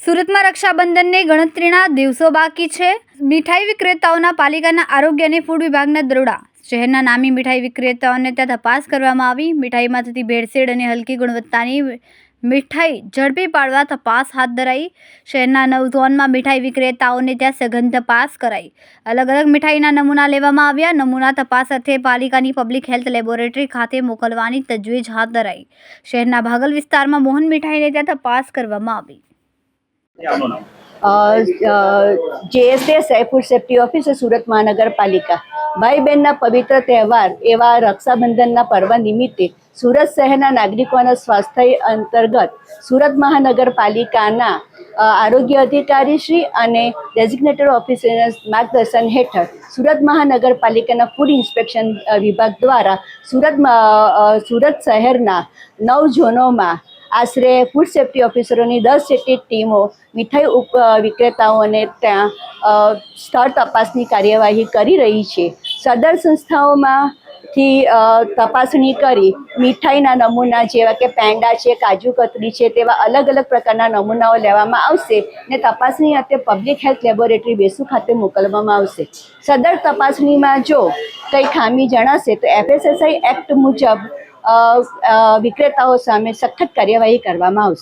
સુરતમાં રક્ષાબંધનને ગણતરીના દિવસો બાકી છે. મીઠાઈ વિક્રેતાઓના પાલિકાના આરોગ્ય અને ફૂડ વિભાગના દરોડા. શહેરના નામી મીઠાઈ વિક્રેતાઓને ત્યાં તપાસ કરવામાં આવી. મીઠાઈમાં થતી ભેળસેળ અને હલકી ગુણવત્તાની મીઠાઈ ઝડપી પાડવા તપાસ હાથ ધરાઈ. શહેરના 9 ઝોનમાં મીઠાઈ વિક્રેતાઓને ત્યાં સઘન તપાસ કરાઈ. અલગ અલગ મીઠાઈના નમૂના લેવામાં આવ્યા. નમૂના તપાસ અર્થે પાલિકાની પબ્લિક હેલ્થ લેબોરેટરી ખાતે મોકલવાની તજવીજ હાથ ધરાઈ. શહેરના ભાગલ વિસ્તારમાં મોહન મીઠાઈને ત્યાં તપાસ કરવામાં આવી. JSA food safety officer Surat મહાનગરપાલિકા ભાઈ બહેનના પવિત્ર તહેવાર એવા રક્ષાબંધનના પર્વ નિમિત્તે સુરત શહેરના નાગરિકોના સ્વાસ્થ્ય અંતર્ગત સુરત મહાનગરપાલિકાના આરોગ્ય અધિકારી શ્રી અને ડેઝિગ્નેટેડ ઓફિસરના માર્ગદર્શન હેઠળ સુરત મહાનગરપાલિકાના ફૂડ ઇન્સ્પેક્શન વિભાગ દ્વારા સુરત શહેરના 9 ઝોનોમાં આશરે ફૂડ સેફ્ટી ઓફિસરોની 10 જેટલી ટીમો મીઠાઈ વિક્રેતાઓને ત્યાં સ્થળ તપાસની કાર્યવાહી કરી રહી છે. સદર સંસ્થાઓમાંથી તપાસણી કરી મીઠાઈના નમૂના જેવા કે પેંડા છે, કાજુ કતરી છે, તેવા અલગ અલગ પ્રકારના નમૂનાઓ લેવામાં આવશે ને તપાસણી અંતે પબ્લિક હેલ્થ લેબોરેટરી બેસુ ખાતે મોકલવામાં આવશે. સદર તપાસણીમાં જો કંઈ ખામી જણાશે તો FSSAI એક્ટ મુજબ વિક્રેતાઓ સામે સખત કાર્યવાહી કરવામાં આવશે.